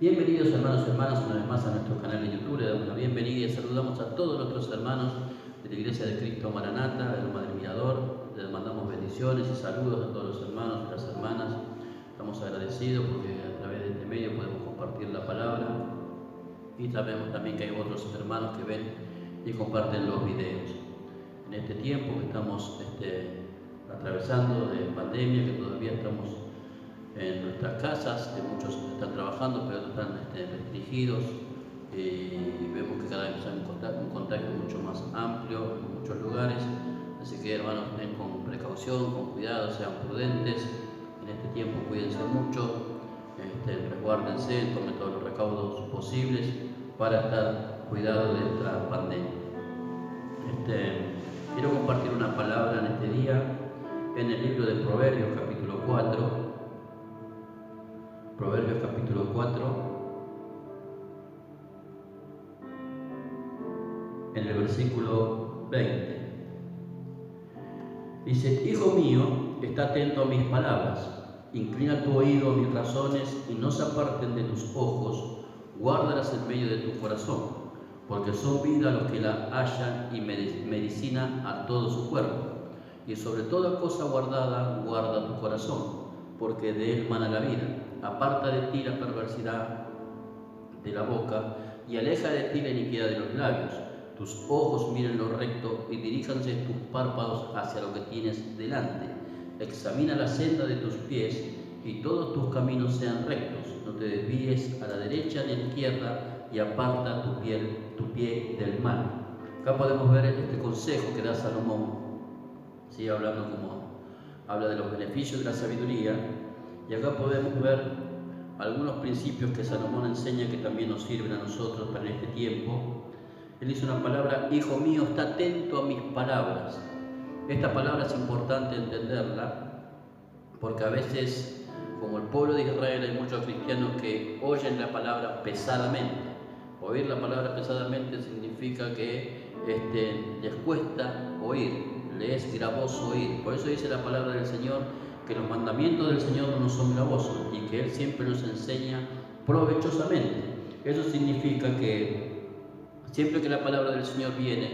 Bienvenidos hermanos y hermanas una vez más a nuestro canal de YouTube. Le damos la bienvenida y saludamos a todos nuestros hermanos de la Iglesia de Cristo Maranata, de Loma del Mirador. Les mandamos bendiciones y saludos a todos los hermanos y las hermanas. Estamos agradecidos porque a través de este medio podemos compartir la palabra y sabemos también que hay otros hermanos que ven y comparten los videos. En este tiempo que estamos atravesando de pandemia, que todavía estamos en nuestras casas, que muchos están trabajando pero otros están restringidos, y vemos que cada vez hay un contagio mucho más amplio en muchos lugares. Así que hermanos, estén con precaución, con cuidado, sean prudentes en este tiempo, cuídense mucho, resguárdense, tomen todos los recaudos posibles para estar cuidado de esta pandemia. Quiero compartir una palabra en este día en el libro de Proverbios capítulo 4. Proverbios capítulo 4, en el versículo 20. Dice: Hijo mío, está atento a mis palabras, inclina tu oído a mis razones y no se aparten de tus ojos, guárdalas en medio de tu corazón, porque son vida a los que la hallan y medicina a todo su cuerpo. Y sobre toda cosa guardada, guarda tu corazón, porque de él mana la vida. Aparta de ti la perversidad de la boca y aleja de ti la iniquidad de los labios. Tus ojos miren lo recto y diríjanse tus párpados hacia lo que tienes delante. Examina la senda de tus pies y todos tus caminos sean rectos. No te desvíes a la derecha ni a la izquierda y aparta tu pie del mal. Acá podemos ver este consejo que da Salomón. Sigue hablando como habla de los beneficios de la sabiduría. Y acá podemos ver algunos principios que Salomón enseña que también nos sirven a nosotros para este tiempo. Él dice una palabra: hijo mío, está atento a mis palabras. Esta palabra es importante entenderla porque a veces, como el pueblo de Israel, hay muchos cristianos que oyen la palabra pesadamente. Oír la palabra pesadamente significa que les cuesta oír, les es gravoso oír. Por eso dice la palabra del Señor que los mandamientos del Señor no nos son gravosos y que Él siempre nos enseña provechosamente. Eso significa que siempre que la palabra del Señor viene,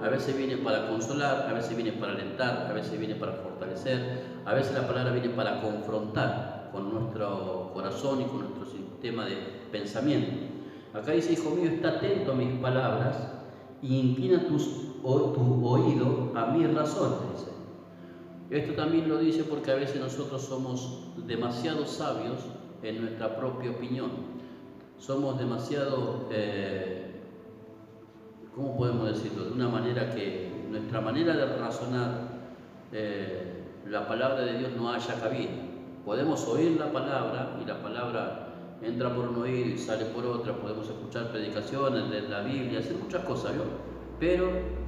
a veces viene para consolar, a veces viene para alentar, a veces viene para fortalecer, a veces la palabra viene para confrontar con nuestro corazón y con nuestro sistema de pensamiento. Acá dice: hijo mío, está atento a mis palabras y inclina tu oído a mis razones, dice. Esto también lo dice porque a veces nosotros somos demasiado sabios en nuestra propia opinión. Somos demasiado, ¿cómo podemos decirlo? De una manera que nuestra manera de razonar la palabra de Dios no haya cabida. Podemos oír la palabra y la palabra entra por un oído y sale por otra. Podemos escuchar predicaciones, leer la Biblia, hacer muchas cosas, ¿no? Pero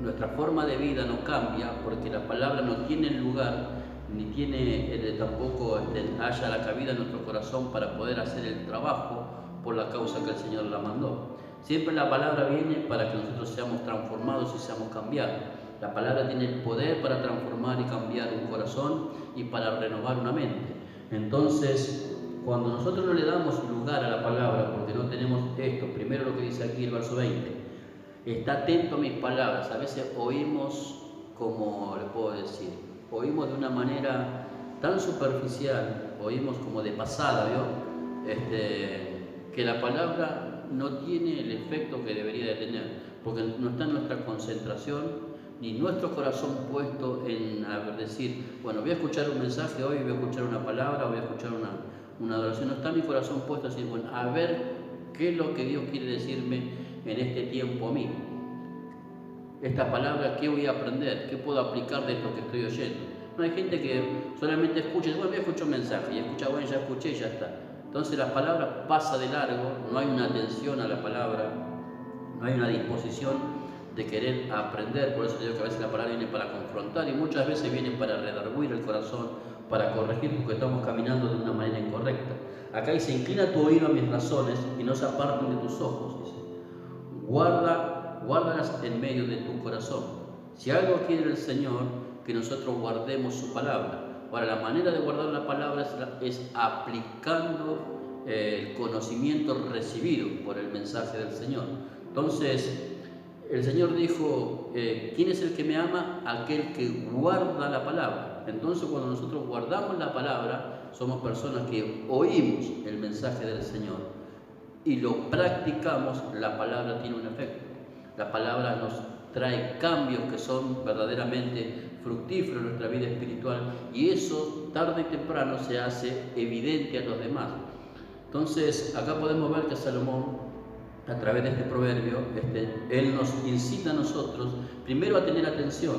nuestra forma de vida no cambia porque la palabra no tiene lugar ni tiene tampoco haya la cabida en nuestro corazón para poder hacer el trabajo por la causa que el Señor la mandó. Siempre la palabra viene para que nosotros seamos transformados y seamos cambiados. La palabra tiene el poder para transformar y cambiar un corazón y para renovar una mente. Entonces, cuando nosotros no le damos lugar a la palabra, porque no tenemos esto, primero lo que dice aquí el verso 20, está atento a mis palabras. A veces oímos, como le puedo decir, oímos de una manera tan superficial, oímos como de pasada, ¿vio? Que la palabra no tiene el efecto que debería de tener, porque no está en nuestra concentración ni nuestro corazón puesto en decir, bueno, voy a escuchar un mensaje hoy, voy a escuchar una palabra, voy a escuchar una adoración. No está mi corazón puesto así, bueno, a ver qué es lo que Dios quiere decirme en este tiempo a mí. Esta palabra, ¿qué voy a aprender? ¿Qué puedo aplicar de lo que estoy oyendo? No, hay gente que solamente escucha, bueno, voy a escuchar un mensaje, y escucha, bueno, ya escuché y ya está. Entonces la palabra pasa de largo, no hay una atención a la palabra, no hay una disposición de querer aprender. Por eso digo que a veces la palabra viene para confrontar y muchas veces viene para redarguir el corazón, para corregir, porque estamos caminando de una manera incorrecta. Acá dice: inclina tu oído a mis razones y no se aparten de tus ojos, dice. Guárdalas en medio de tu corazón. Si algo quiere el Señor, que nosotros guardemos su palabra. Ahora, la manera de guardar la palabra es aplicando el conocimiento recibido por el mensaje del Señor. Entonces, el Señor dijo, ¿quién es el que me ama? Aquel que guarda la palabra. Entonces, cuando nosotros guardamos la palabra, somos personas que oímos el mensaje del Señor y lo practicamos. La palabra tiene un efecto. La palabra nos trae cambios que son verdaderamente fructíferos en nuestra vida espiritual, y eso tarde y temprano se hace evidente a los demás. Entonces, acá podemos ver que Salomón, a través de este proverbio, él nos incita a nosotros, primero, a tener atención,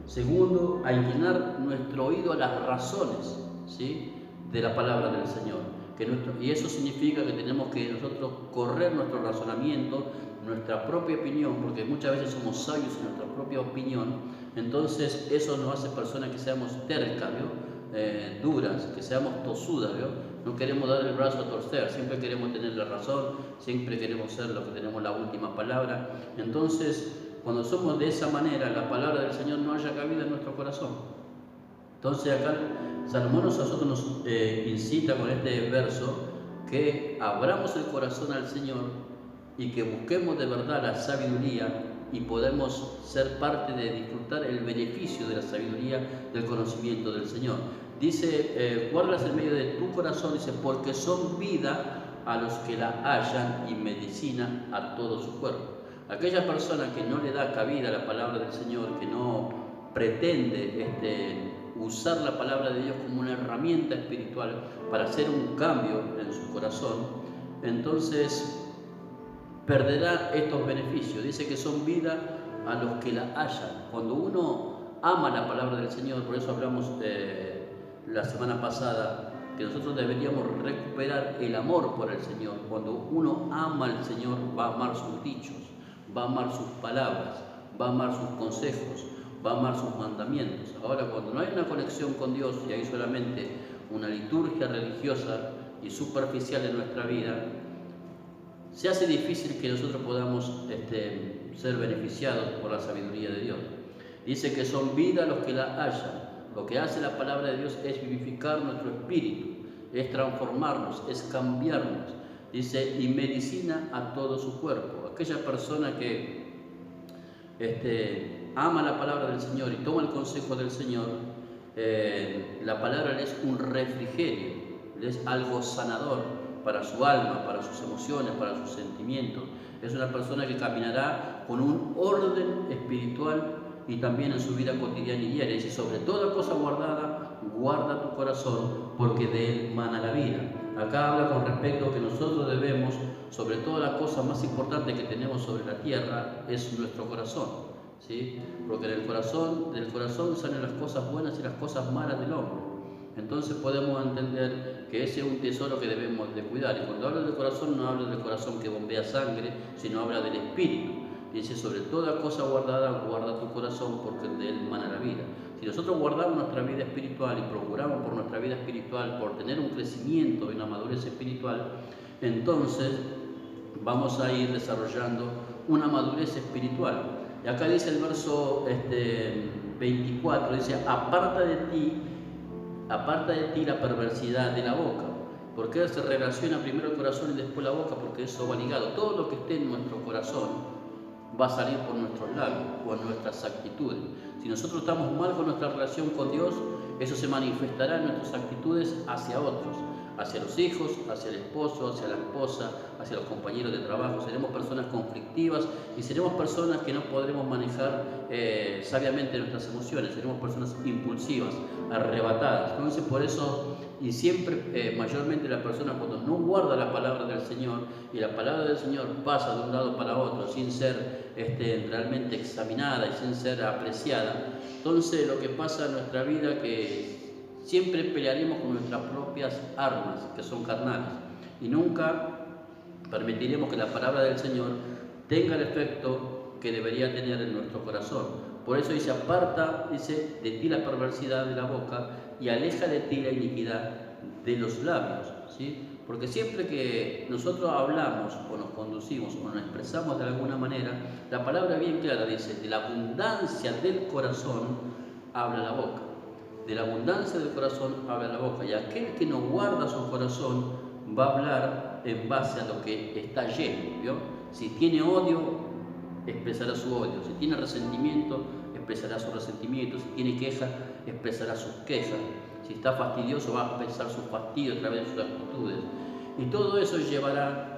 segundo, a inclinar nuestro oído a las razones, ¿sí?, de la palabra del Señor. Y eso significa que tenemos que nosotros correr nuestro razonamiento, nuestra propia opinión, porque muchas veces somos sabios en nuestra propia opinión. Entonces eso nos hace personas que seamos tercas, duras, que seamos tosudas, no queremos dar el brazo a torcer, siempre queremos tener la razón, siempre queremos ser los que tenemos la última palabra. Entonces, cuando somos de esa manera, la palabra del Señor no haya cabida en nuestro corazón. Entonces acá Salomón nosotros nos incita con este verso que abramos el corazón al Señor y que busquemos de verdad la sabiduría, y podemos ser parte de disfrutar el beneficio de la sabiduría, del conocimiento del Señor. Dice, guárdalas en medio de tu corazón, dice, porque son vida a los que la hallan y medicina a todo su cuerpo. Aquella persona que no le da cabida a la palabra del Señor, que no pretende usar la palabra de Dios como una herramienta espiritual para hacer un cambio en su corazón, entonces perderá estos beneficios. Dice que son vida a los que la hallan. Cuando uno ama la palabra del Señor, por eso hablamos la semana pasada, que nosotros deberíamos recuperar el amor por el Señor. Cuando uno ama al Señor, va a amar sus dichos, va a amar sus palabras, va a amar sus consejos, va a amar sus mandamientos. Ahora, cuando no hay una conexión con Dios y hay solamente una liturgia religiosa y superficial en nuestra vida, se hace difícil que nosotros podamos ser beneficiados por la sabiduría de Dios. Dice que son vida los que la hallan. Lo que hace la palabra de Dios es vivificar nuestro espíritu, es transformarnos, es cambiarnos. Dice, y medicina a todo su cuerpo. Aquella persona que ama la palabra del Señor y toma el consejo del Señor, la palabra le es un refrigerio, le es algo sanador para su alma, para sus emociones, para sus sentimientos. Es una persona que caminará con un orden espiritual y también en su vida cotidiana y diaria. Dice, sobre toda cosa guardada, guarda tu corazón, porque de él mana la vida. Acá habla con respecto a que nosotros debemos, sobre todo la cosa más importante que tenemos sobre la tierra, es nuestro corazón, ¿sí? Porque del corazón salen las cosas buenas y las cosas malas del hombre. Entonces podemos entender que ese es un tesoro que debemos de cuidar. Y cuando habla del corazón, no habla del corazón que bombea sangre, sino habla del espíritu. Dice, sobre toda cosa guardada, guarda tu corazón, porque de él mana la vida. Si nosotros guardamos nuestra vida espiritual y procuramos por nuestra vida espiritual, por tener un crecimiento y una madurez espiritual, entonces vamos a ir desarrollando una madurez espiritual. Y acá dice el verso 24, dice, aparta de ti la perversidad de la boca. Porque se relaciona primero el corazón y después la boca, porque eso va ligado. Todo lo que esté en nuestro corazón va a salir por nuestros labios o en nuestras actitudes. Si nosotros estamos mal con nuestra relación con Dios, eso se manifestará en nuestras actitudes hacia otros, hacia los hijos, hacia el esposo, hacia la esposa, hacia los compañeros de trabajo. Seremos personas conflictivas y seremos personas que no podremos manejar sabiamente nuestras emociones. Seremos personas impulsivas, arrebatadas. Entonces, por eso, y siempre, mayormente la persona cuando no guarda la palabra del Señor, y la palabra del Señor pasa de un lado para otro sin ser realmente examinada y sin ser apreciada, entonces lo que pasa en nuestra vida que siempre pelearemos con nuestras propias armas, que son carnales, y nunca permitiremos que la palabra del Señor tenga el efecto que debería tener en nuestro corazón. Por eso dice, aparta, dice, de ti la perversidad de la boca y aleja de ti la iniquidad de los labios, ¿sí? Porque siempre que nosotros hablamos o nos conducimos o nos expresamos de alguna manera, la palabra bien clara dice, de la abundancia del corazón habla la boca. De la abundancia del corazón habla la boca. Y aquel que no guarda su corazón va a hablar en base a lo que está lleno, ¿vio? Si tiene odio, expresará su odio. Si tiene resentimiento, expresará su resentimiento. Si tiene queja, expresará sus quejas. Si está fastidioso, va a expresar su fastidio a través de sus actitudes. Y todo eso llevará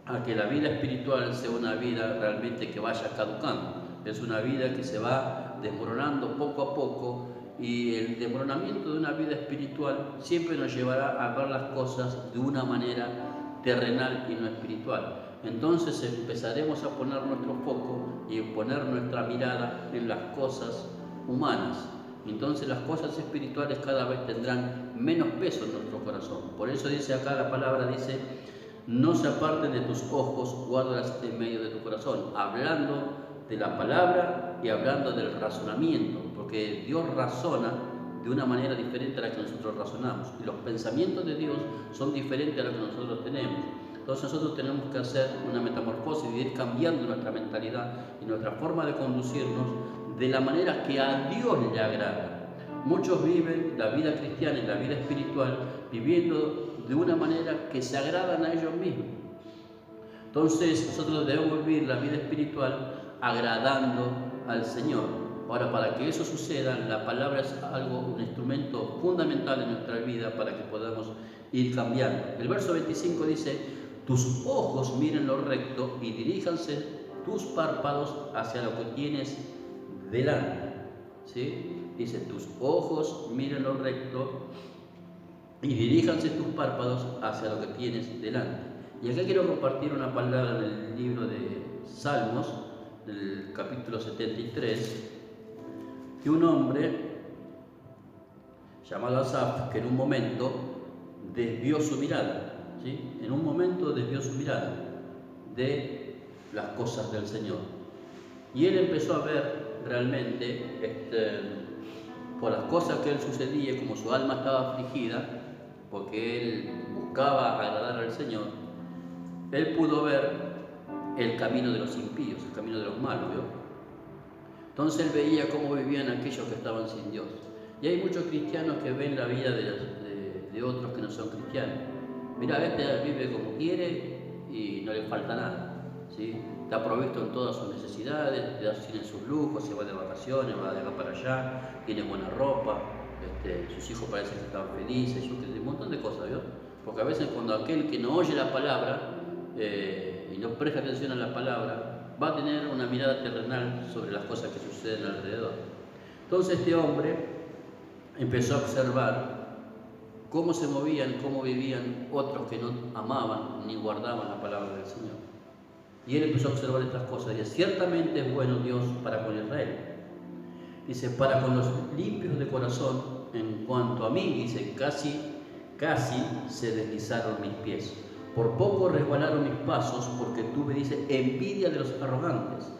a que la vida espiritual sea una vida realmente que vaya caducando. Es una vida que se va desmoronando poco a poco, y el desmoronamiento de una vida espiritual siempre nos llevará a ver las cosas de una manera terrenal y no espiritual. Entonces empezaremos a poner nuestro foco y poner nuestra mirada en las cosas humanas. Entonces las cosas espirituales cada vez tendrán menos peso en nuestro corazón. Por eso dice acá la palabra, dice, no se aparten de tus ojos, guárdalas en medio de tu corazón, hablando de la palabra y hablando del razonamiento, porque Dios razona de una manera diferente a la que nosotros razonamos, y los pensamientos de Dios son diferentes a los que nosotros tenemos. Entonces nosotros tenemos que hacer una metamorfosis y ir cambiando nuestra mentalidad y nuestra forma de conducirnos de la manera que a Dios le agrada. Muchos viven la vida cristiana y la vida espiritual viviendo de una manera que se agradan a ellos mismos. Entonces nosotros debemos vivir la vida espiritual agradando al Señor. Ahora, para que eso suceda, la palabra es un instrumento fundamental en nuestra vida para que podamos ir cambiando. El verso 25 dice, tus ojos miren lo recto y diríjanse tus párpados hacia lo que tienes delante. ¿Sí? Dice, tus ojos miren lo recto y diríjanse tus párpados hacia lo que tienes delante. Y acá quiero compartir una palabra del libro de Salmos, del capítulo 73, de un hombre llamado Asaf, que en un momento desvió su mirada, ¿sí? En un momento desvió su mirada de las cosas del Señor. Y él empezó a ver realmente, por las cosas que él sucedía, como su alma estaba afligida, porque él buscaba agradar al Señor, él pudo ver el camino de los impíos, el camino de los malos, ¿vio? Entonces él veía cómo vivían aquellos que estaban sin Dios. Y hay muchos cristianos que ven la vida de otros que no son cristianos. Mira, este vive como quiere y no le falta nada, ¿sí? Está provisto en todas sus necesidades, tiene sus lujos, se va de vacaciones, va de acá para allá, tiene buena ropa, sus hijos parecen que están felices, un montón de cosas, ¿vio? Porque a veces cuando aquel que no oye la palabra y no presta atención a la palabra, va a tener una mirada terrenal sobre las cosas que suceden alrededor. Entonces este hombre empezó a observar cómo se movían, cómo vivían otros que no amaban ni guardaban la palabra del Señor. Y él empezó a observar estas cosas y ciertamente es bueno Dios para con Israel. Dice, para con los limpios de corazón, en cuanto a mí, dice, casi se deslizaron mis pies. Por poco resbalaron mis pasos, porque tuve, dice, envidia de los arrogantes,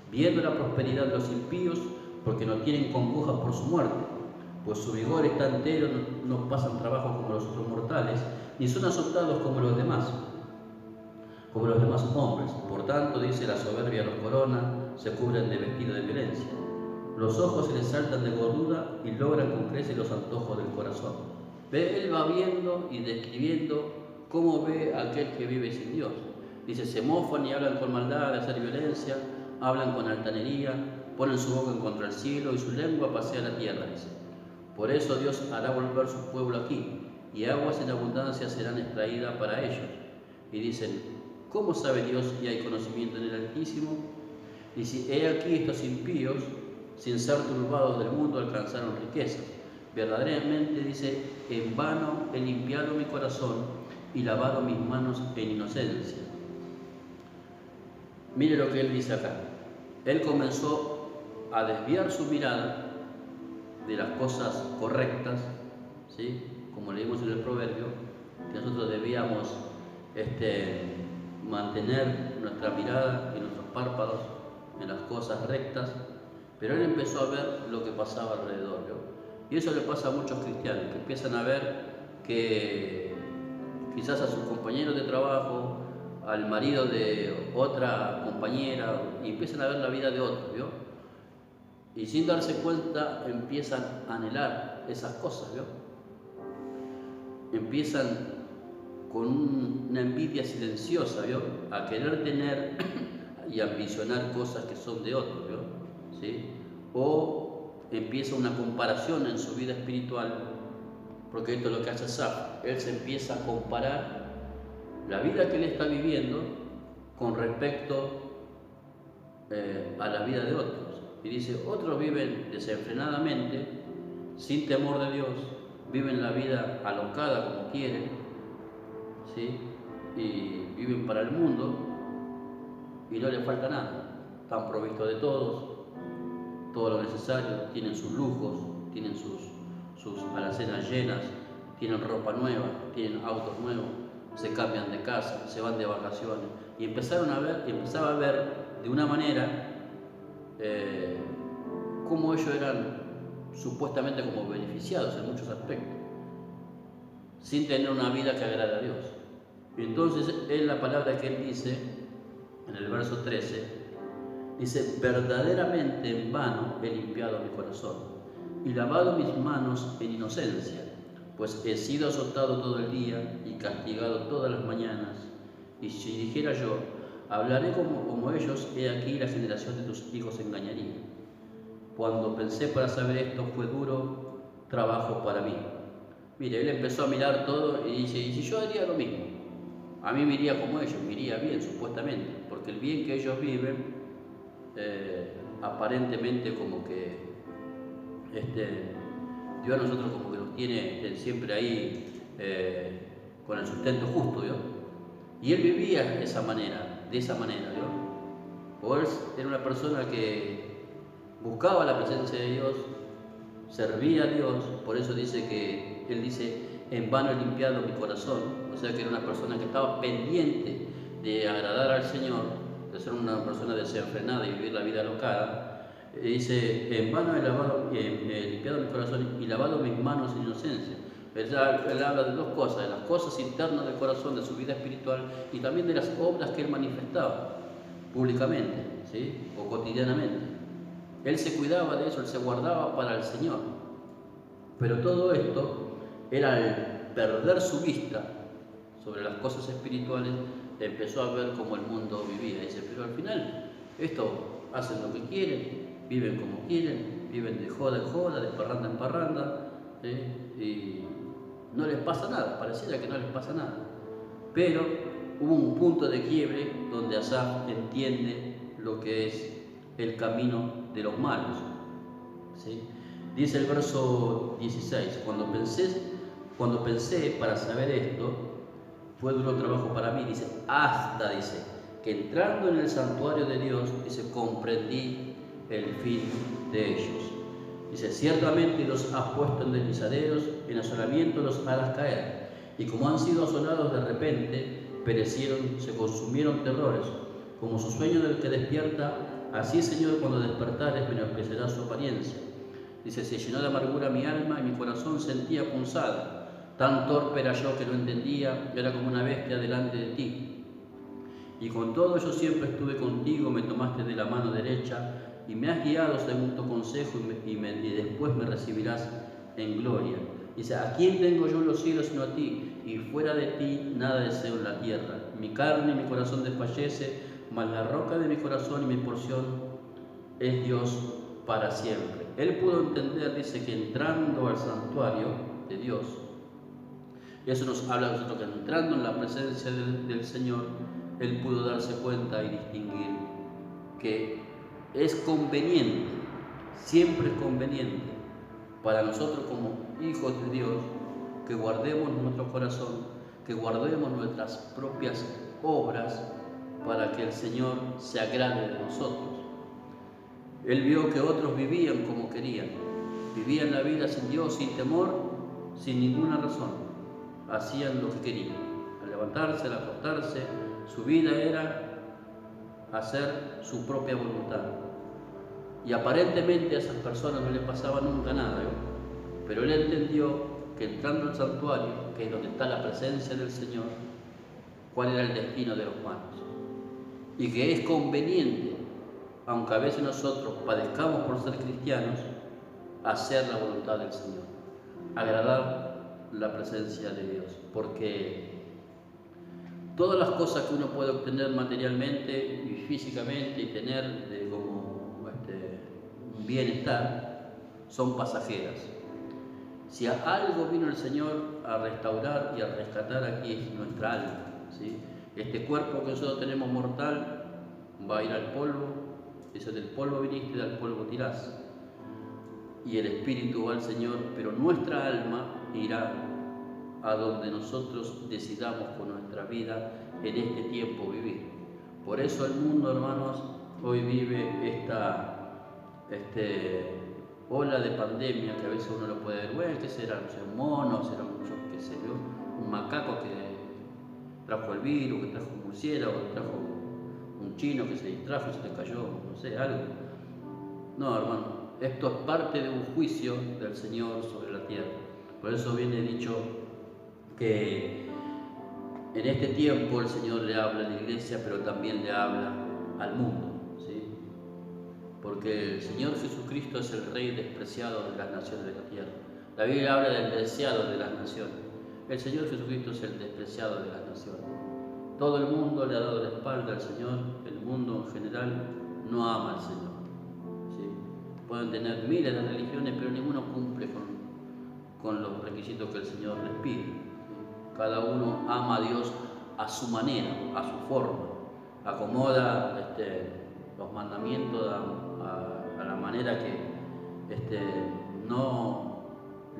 viendo la prosperidad de los impíos, porque no tienen congoja por su muerte, pues su vigor está entero, no pasan trabajo como los otros mortales, ni son azotados como los demás hombres. Por tanto, dice, la soberbia los corona, se cubren de vestido de violencia. Los ojos se les saltan de gordura y logran con creces los antojos del corazón. Él va viendo y describiendo cómo ve a aquel que vive sin Dios. Dice, se mofan y hablan con maldad de hacer violencia, hablan con altanería, ponen su boca en contra del cielo y su lengua pasea la tierra, dice. Por eso Dios hará volver su pueblo aquí, y aguas en abundancia serán extraídas para ellos. Y dicen, ¿cómo sabe Dios y hay conocimiento en el Altísimo? Dice, he aquí estos impíos, sin ser turbados del mundo, alcanzaron riquezas. Verdaderamente, dice, en vano he limpiado mi corazón y lavado mis manos en inocencia. Mire lo que él dice acá. Él comenzó a desviar su mirada de las cosas correctas, ¿sí? Como leímos en el proverbio, que nosotros debíamos mantener nuestra mirada y nuestros párpados en las cosas rectas, pero él empezó a ver lo que pasaba alrededor, ¿no? Y eso le pasa a muchos cristianos, que empiezan a ver que quizás a sus compañeros de trabajo, al marido de otra compañera, y empiezan a ver la vida de otros, ¿vio? Y sin darse cuenta empiezan a anhelar esas cosas, ¿vio? Empiezan con una envidia silenciosa, ¿vio? A querer tener y ambicionar cosas que son de otros, ¿vio? ¿Sí? O empieza una comparación en su vida espiritual, porque esto es lo que hace Asaf. Él se empieza a comparar la vida que él está viviendo con respecto a la vida de otros. Y dice, otros viven desenfrenadamente, sin temor de Dios, viven la vida alocada como quieren, ¿sí? Y viven para el mundo y no les falta nada. Están provistos de todo lo necesario, tienen sus lujos, tienen sus alacenas llenas, tienen ropa nueva, tienen autos nuevos, se cambian de casa, se van de vacaciones. Y empezaba a ver de una manera cómo ellos eran supuestamente como beneficiados en muchos aspectos, sin tener una vida que agrade a Dios. Y entonces es la palabra que él dice en el verso 13, dice, verdaderamente en vano he limpiado mi corazón y lavado mis manos en inocencia, pues he sido azotado todo el día y castigado todas las mañanas. Y si dijera yo, hablaré como ellos, he aquí la generación de tus hijos engañaría. Cuando pensé para saber esto, fue duro trabajo para mí. Mire, él empezó a mirar todo y dice, ¿y si yo haría lo mismo? A mí me iría como ellos, me iría bien, supuestamente, porque el bien que ellos viven, aparentemente como que Dios a nosotros como que nos tiene siempre ahí con el sustento justo, ¿vio? Y él vivía de esa manera, ¿vio? O él era una persona que buscaba la presencia de Dios, servía a Dios, por eso dice que él dice, en vano he limpiado mi corazón, o sea que era una persona que estaba pendiente de agradar al Señor, de ser una persona desenfrenada y vivir la vida alocada. Dice, en vano he limpiado mi corazón y lavado mis manos en inocencia. Él habla de dos cosas, de las cosas internas del corazón, de su vida espiritual y también de las obras que él manifestaba públicamente, ¿sí? O cotidianamente. Él se cuidaba de eso, él se guardaba para el Señor. Pero todo esto era al perder su vista sobre las cosas espirituales, empezó a ver cómo el mundo vivía. Dice, pero al final, esto hacen lo que quieren, viven como quieren, viven de joda en joda, de parranda en parranda, ¿sí? Y no les pasa nada, pareciera que no les pasa nada. Pero hubo un punto de quiebre donde Asaf entiende lo que es el camino de los malos, ¿sí? Dice el verso 16, cuando pensé para saber esto, fue duro trabajo para mí, dice, que entrando en el santuario de Dios, dice, comprendí el fin de ellos. Dice, ciertamente los has puesto en deslizaderos, en asolamiento los harás caer, y como han sido asolados de repente, perecieron, se consumieron terrores, como su sueño del que despierta, así, Señor, cuando despertares, menospreciará su apariencia. Dice, se llenó de amargura mi alma y mi corazón sentía punzada. Tan torpe era yo que no entendía, era como una bestia delante de ti. Y con todo yo siempre estuve contigo, me tomaste de la mano derecha y me has guiado según tu consejo y después me recibirás en gloria. Dice, ¿a quién tengo yo en los cielos sino a ti? Y fuera de ti nada deseo en la tierra. Mi carne y mi corazón desfallece, mas la roca de mi corazón y mi porción es Dios para siempre. Él pudo entender, dice, que entrando al santuario de Dios, eso nos habla de nosotros, que entrando en la presencia del Señor, él pudo darse cuenta y distinguir que es conveniente, siempre es conveniente para nosotros como hijos de Dios que guardemos nuestro corazón, que guardemos nuestras propias obras para que el Señor se agrade de nosotros. Él vio que otros vivían como querían, vivían la vida sin Dios, sin temor, sin ninguna razón, hacían lo que querían, al levantarse, al acostarse, su vida era hacer su propia voluntad. Y aparentemente a esas personas no les pasaba nunca nada, ¿no? Pero él entendió que entrando al santuario, que es donde está la presencia del Señor, cuál era el destino de los malos. Y que es conveniente, aunque a veces nosotros padezcamos por ser cristianos, hacer la voluntad del Señor, agradar la presencia de Dios, porque Todas las cosas que uno puede obtener materialmente y físicamente y tener como un bienestar son pasajeras. Si a algo vino el Señor a restaurar y a rescatar aquí es nuestra alma, ¿sí? Este cuerpo que nosotros tenemos mortal va a ir al polvo, dice: del polvo viniste y del polvo tirás. Y el espíritu va al Señor, pero nuestra alma irá a donde nosotros decidamos con nuestra vida en este tiempo vivir. Por eso el mundo, hermanos, hoy vive esta ola de pandemia que a veces uno lo puede ver. Bueno, ¿qué será? No sé, un mono, será qué sé yo, un macaco que trajo el virus, que trajo un murciélago, que trajo un chino que se distrajo y se le cayó, no sé, algo. No, hermano, esto es parte de un juicio del Señor sobre la tierra. Por eso viene dicho que en este tiempo el Señor le habla a la iglesia, pero también le habla al mundo, ¿sí? Porque el Señor Jesucristo es el Rey despreciado de las naciones de la tierra. La Biblia habla del deseado de las naciones. El Señor Jesucristo es el despreciado de las naciones. Todo el mundo le ha dado la espalda al Señor. El mundo en general no ama al Señor, ¿sí? Pueden tener miles de religiones, pero ninguno cumple con los requisitos que el Señor les pide, ¿sí? Cada uno ama a Dios a su manera, a su forma. Acomoda los mandamientos a la manera que no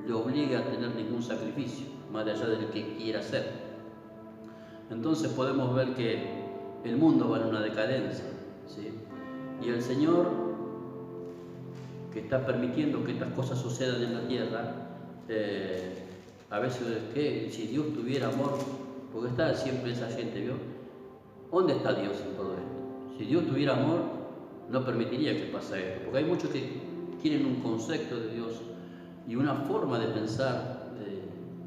le obliga a tener ningún sacrificio, más allá del que quiera hacer. Entonces podemos ver que el mundo va en una decadencia, ¿sí? Y el Señor, que está permitiendo que estas cosas sucedan en la tierra, a veces que si Dios tuviera amor, porque está siempre esa gente, ¿vio? ¿Dónde está Dios en todo esto? Si Dios tuviera amor, no permitiría que pase esto, porque hay muchos que tienen un concepto de Dios y una forma de pensar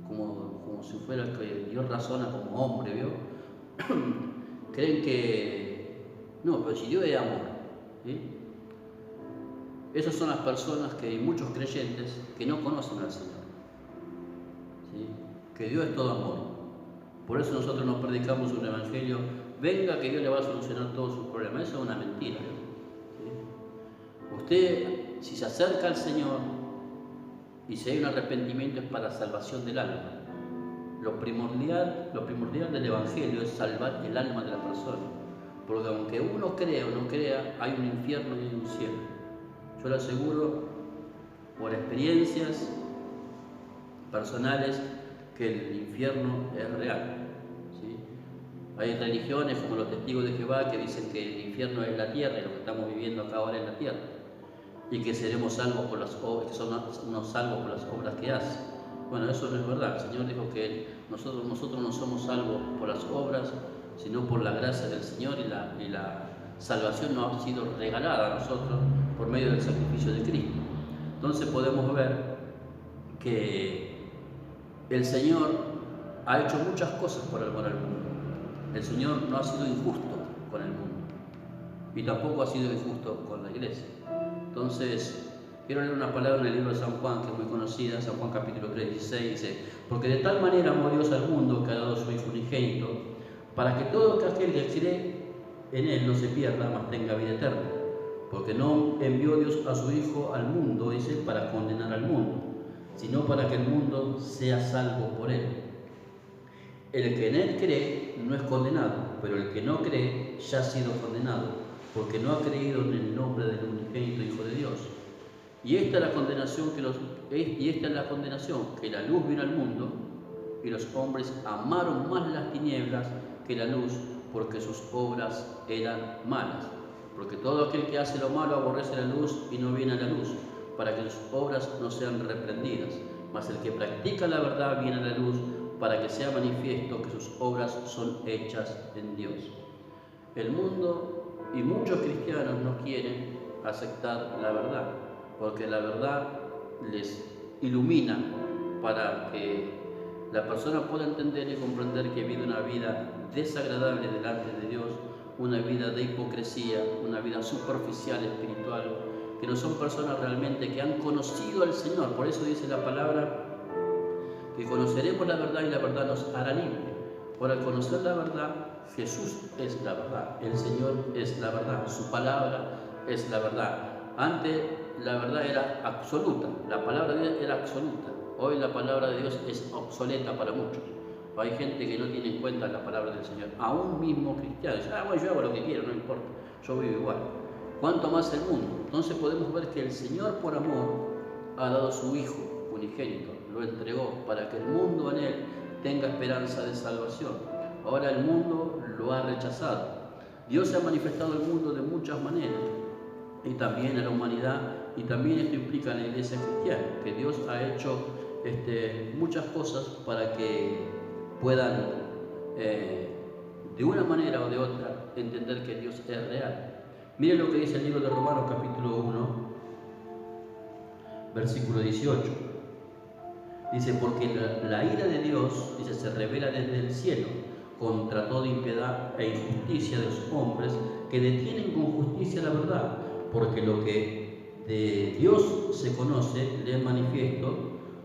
como si fuera que Dios razona como hombre, ¿vio? Creen que no, pero si Dios es amor, ¿sí? Esas son las personas que hay muchos creyentes que no conocen al Señor, ¿sí? Que Dios es todo amor. Por eso nosotros nos predicamos un evangelio: venga que Dios le va a solucionar todos sus problemas. Eso es una mentira, ¿sí? Usted, si se acerca al Señor y si hay un arrepentimiento, es para salvación del alma. Lo primordial del evangelio es salvar el alma de la persona, porque aunque uno crea o no crea, hay un infierno y hay un cielo. Yo le aseguro por experiencias personales que el infierno es real, ¿sí? Hay religiones como los testigos de Jehová que dicen que el infierno es la tierra y lo que estamos viviendo acá ahora es la tierra, y que seremos salvos por las obras, que son unos salvos por las obras que hacen. Bueno, eso no es verdad. El Señor dijo que nosotros no somos salvos por las obras, sino por la gracia del Señor, y la salvación nos ha sido regalada a nosotros por medio del sacrificio de Cristo. Entonces podemos ver que el Señor ha hecho muchas cosas por amor al mundo. El Señor no ha sido injusto con el mundo y tampoco ha sido injusto con la iglesia. Entonces, quiero leer una palabra en el libro de San Juan, que es muy conocida, San Juan capítulo 3, 16, dice: porque de tal manera amó Dios al mundo que ha dado su Hijo unigénito, para que todo aquel que cree en Él no se pierda, mas tenga vida eterna. Porque no envió Dios a su Hijo al mundo, dice, para condenar al mundo, sino para que el mundo sea salvo por Él. El que en Él cree no es condenado, pero el que no cree ya ha sido condenado, porque no ha creído en el nombre del unigénito Hijo de Dios. Y esta es la condenación que la luz vino al mundo, y los hombres amaron más las tinieblas que la luz, porque sus obras eran malas. Porque todo aquel que hace lo malo aborrece la luz y no viene a la luz, para que sus obras no sean reprendidas. Mas el que practica la verdad viene a la luz, para que sea manifiesto que sus obras son hechas en Dios. El mundo y muchos cristianos no quieren aceptar la verdad, porque la verdad les ilumina para que la persona pueda entender y comprender que vive una vida desagradable delante de Dios, una vida de hipocresía, una vida superficial, espiritual, que no son personas realmente que han conocido al Señor. Por eso dice la palabra que conoceremos la verdad y la verdad nos hará libre. Por al conocer la verdad, Jesús es la verdad, el Señor es la verdad, su palabra es la verdad. Antes la verdad era absoluta, la palabra de Dios era absoluta. Hoy la palabra de Dios es obsoleta para muchos. Hay gente que no tiene en cuenta la palabra del Señor, aún mismo cristianos. Bueno, yo hago lo que quiero, no importa, yo vivo igual. ¿Cuánto más el mundo? Entonces podemos ver que el Señor por amor ha dado su Hijo unigénito, lo entregó para que el mundo en Él tenga esperanza de salvación. Ahora el mundo lo ha rechazado. Dios se ha manifestado al mundo de muchas maneras, y también a la humanidad, y también esto implica a la iglesia cristiana, que Dios ha hecho muchas cosas para que puedan, de una manera o de otra, entender que Dios es real. Miren lo que dice el libro de Romanos capítulo 1, versículo 18. Dice, porque la ira de Dios, dice, se revela desde el cielo contra toda impiedad e injusticia de los hombres que detienen con justicia la verdad, porque lo que de Dios se conoce le es manifiesto,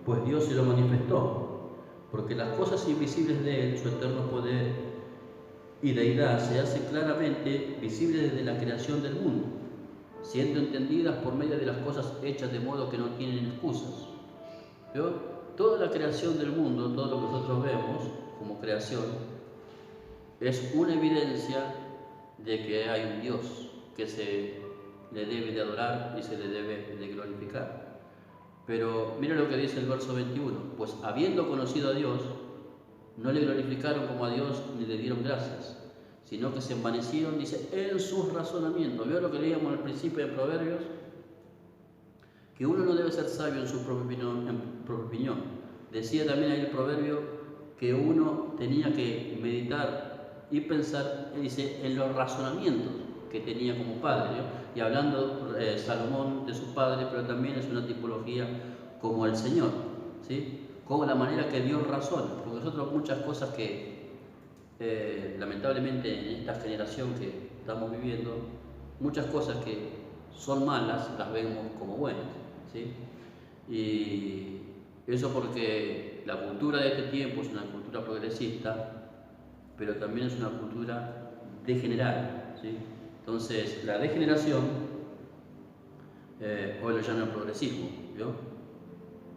pues Dios se lo manifestó, porque las cosas invisibles de Él, su eterno poder y deidad, se hacen claramente visibles desde la creación del mundo, siendo entendidas por medio de las cosas hechas de modo que no tienen excusas. ¿Vio? Toda la creación del mundo, todo lo que nosotros vemos como creación, es una evidencia de que hay un Dios que se le debe de adorar y se le debe de glorificar. Pero mira lo que dice el verso 21, pues habiendo conocido a Dios, no le glorificaron como a Dios ni le dieron gracias, sino que se envanecieron, dice, en sus razonamientos. ¿Vio lo que leíamos al principio de Proverbios? Que uno no debe ser sabio en su propia opinión. Decía también ahí el proverbio que uno tenía que meditar y pensar, dice, en los razonamientos que tenía como padre, ¿no? Y hablando Salomón de su padre, pero también es una tipología como el Señor, ¿sí? Como la manera que Dios razona, porque nosotros muchas cosas que lamentablemente en esta generación que estamos viviendo, muchas cosas que son malas las vemos como buenas, ¿sí? Y eso porque la cultura de este tiempo es una cultura progresista, pero también es una cultura degenerada, ¿sí? Entonces, la degeneración, hoy lo llaman progresismo, ¿vio?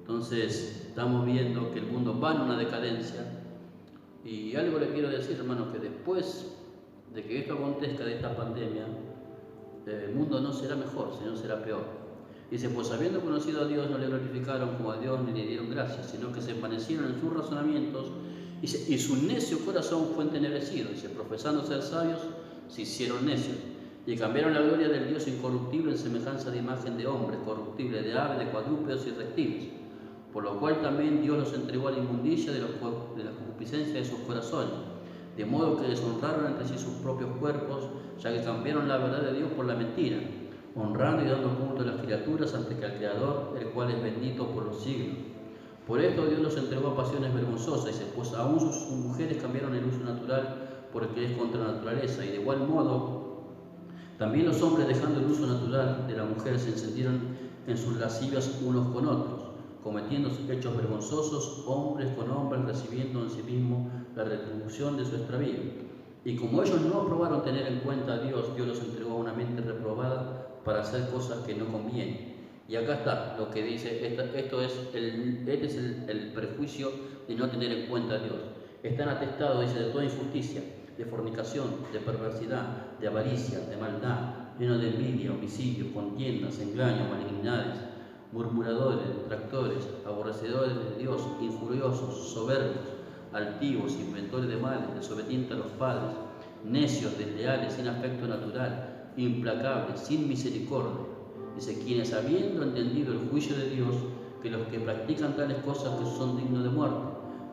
Entonces, estamos viendo que el mundo va en una decadencia, y algo le quiero decir, hermanos, que después de que esto acontezca, de esta pandemia, el mundo no será mejor, sino será peor. Dice, pues habiendo conocido a Dios, no le glorificaron como a Dios ni le dieron gracias, sino que se envanecieron en sus razonamientos, y su necio corazón fue entenebrecido. Dice, profesando ser sabios, se hicieron necios, y cambiaron la gloria del Dios incorruptible en semejanza de imagen de hombres, corruptible, de aves, de cuadrúpedos y reptiles. Por lo cual también Dios los entregó a la inmundicia de la concupiscencia de sus corazones, de modo que deshonraron entre sí sus propios cuerpos, ya que cambiaron la verdad de Dios por la mentira, honrando y dando culto a las criaturas antes que al Creador, el cual es bendito por los siglos. Por esto Dios los entregó a pasiones vergonzosas, y pues aún sus mujeres cambiaron el uso natural por el que es contra la naturaleza, y de igual modo también los hombres, dejando el uso natural de la mujer, se encendieron en sus lascivias unos con otros, cometiendo hechos vergonzosos, hombres con hombres, recibiendo en sí mismo la retribución de su extravío. Y como ellos no aprobaron tener en cuenta a Dios, Dios los entregó a una mente reprobada para hacer cosas que no convienen. Y acá está lo que dice, este es el prejuicio de no tener en cuenta a Dios. Están atestados, dice, de toda injusticia, de fornicación, de perversidad, de avaricia, de maldad, lleno de envidia, homicidios, contiendas, engaños, malignidades, murmuradores, detractores, aborrecedores de Dios, injuriosos, soberbios, altivos, inventores de males, desobedientes a los padres, necios, desleales, sin afecto natural, implacables, sin misericordia. Dice, quienes habiendo entendido el juicio de Dios, que los que practican tales cosas que son dignos de muerte,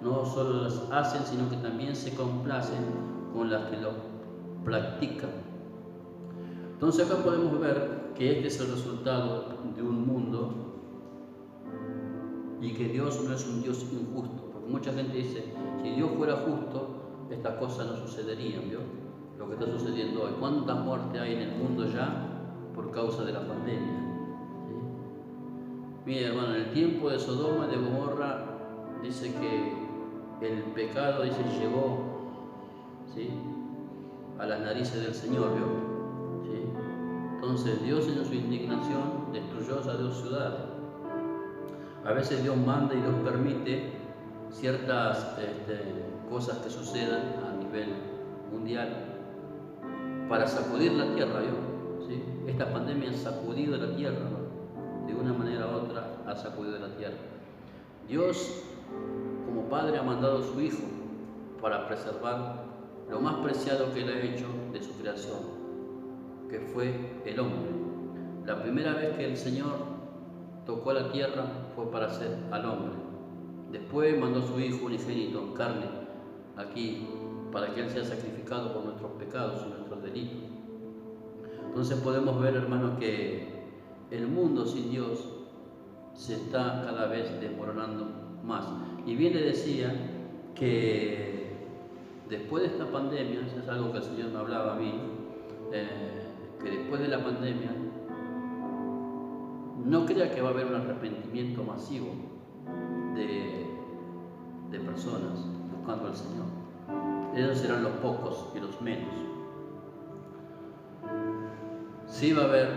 no solo las hacen, sino que también se complacen con las que lo practican. Entonces acá podemos ver que este es el resultado de un mundo y que Dios no es un Dios injusto, porque mucha gente dice, si Dios fuera justo, estas cosas no sucederían, ¿vio? Lo que está sucediendo hoy. ¿Cuánta muerte hay en el mundo ya por causa de la pandemia? ¿Sí? Mire, hermano, en el tiempo de Sodoma y de Gomorra dice que el pecado, dice, llegó ¿sí?, a las narices del Señor, ¿vio? ¿Sí? Entonces Dios en su indignación destruyó esas 2 ciudades. A veces Dios manda y Dios permite ciertas cosas que sucedan a nivel mundial para sacudir la tierra, ¿vio? ¿Sí? Esta pandemia ha sacudido la tierra, ¿no? De una manera u otra ha sacudido la tierra. Dios, como Padre, ha mandado a su Hijo para preservar lo más preciado que Él ha hecho de su creación, que fue el hombre. La primera vez que el Señor tocó a la tierra fue para hacer al hombre. Después mandó a su Hijo unigénito en carne aquí para que Él sea sacrificado por nuestros pecados y nuestros delitos. Entonces podemos ver, hermanos, que el mundo sin Dios se está cada vez desmoronando más. Y bien le decía que después de esta pandemia, eso es algo que el Señor me hablaba a mí, que después de la pandemia no crea que va a haber un arrepentimiento masivo de personas buscando al Señor. Esos serán los pocos y los menos. Sí va a haber,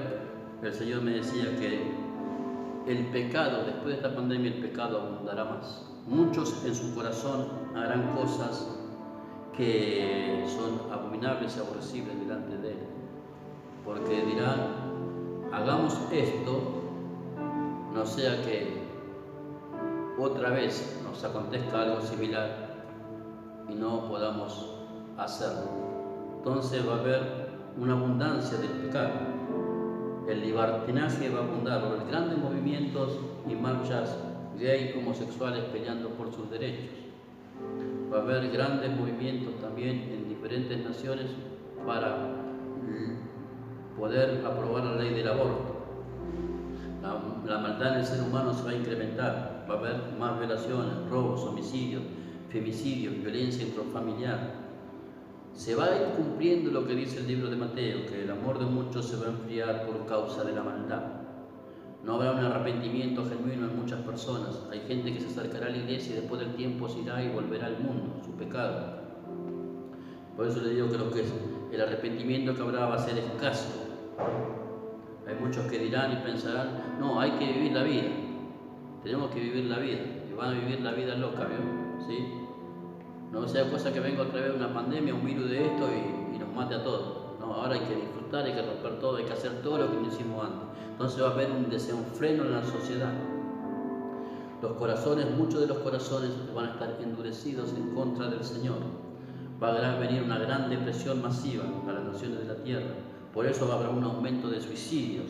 el Señor me decía que el pecado, después de esta pandemia, el pecado abundará más. Muchos en su corazón harán cosas que son abominables y aborrecibles delante de Él, porque dirán: hagamos esto, no sea que otra vez nos acontezca algo similar y no podamos hacerlo. Entonces va a haber una abundancia del pecado, el libertinaje va a abundar, los grandes movimientos y marchas gay homosexuales peleando por sus derechos. Va a haber grandes movimientos también en diferentes naciones para poder aprobar la ley del aborto. La maldad en el ser humano se va a incrementar, va a haber más violaciones, robos, homicidios, femicidios, violencia intrafamiliar. Se va a ir cumpliendo lo que dice el libro de Mateo, que el amor de muchos se va a enfriar por causa de la maldad. No habrá un arrepentimiento genuino en muchas personas. Hay gente que se acercará a la iglesia y después del tiempo se irá y volverá al mundo, su pecado. Por eso le digo que el arrepentimiento que habrá va a ser escaso. Hay muchos que dirán y pensarán: no, hay que vivir la vida. Tenemos que vivir la vida. Y van a vivir la vida loca, ¿vio? ¿Sí? No sea cosa que venga otra vez una pandemia, un virus de esto y nos mate a todos. No, ahora hay que disfrutar, hay que romper todo, hay que hacer todo lo que no hicimos antes. Entonces va a haber un desenfreno en la sociedad. Los corazones, muchos de los corazones van a estar endurecidos en contra del Señor. Va a venir una gran depresión masiva a las naciones de la tierra. Por eso va a haber un aumento de suicidios,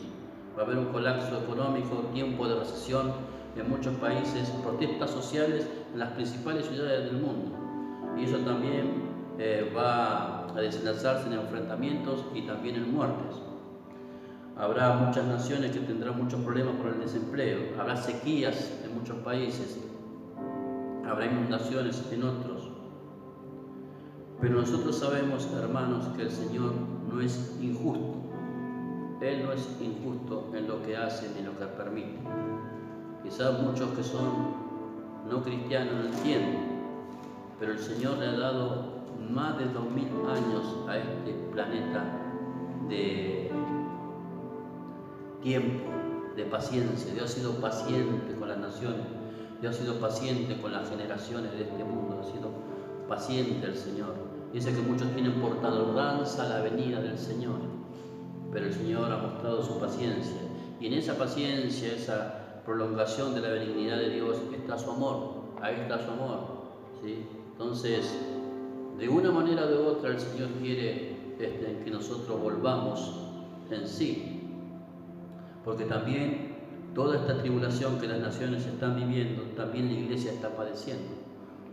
va a haber un colapso económico, tiempo de recesión en muchos países, protestas sociales en las principales ciudades del mundo. Y eso también va a desenlazarse en enfrentamientos y también en muertes. Habrá muchas naciones que tendrán muchos problemas por el desempleo, habrá sequías en muchos países, habrá inundaciones en otros. Pero nosotros sabemos, hermanos, que el Señor no es injusto. Él no es injusto en lo que hace ni en lo que permite. Quizás muchos que son no cristianos no entienden, pero el Señor le ha dado más de 2000 años a este planeta de tiempo, de paciencia. Dios ha sido paciente con las naciones, Dios ha sido paciente con las generaciones de este mundo, ha sido paciente el Señor. Dice que muchos tienen por tardanza la venida del Señor, pero el Señor ha mostrado su paciencia, y en esa paciencia, esa prolongación de la benignidad de Dios, está su amor. Ahí está su amor, ¿sí? Entonces, de una manera o de otra, el Señor quiere que nosotros volvamos en sí, porque también toda esta tribulación que las naciones están viviendo, también la iglesia está padeciendo.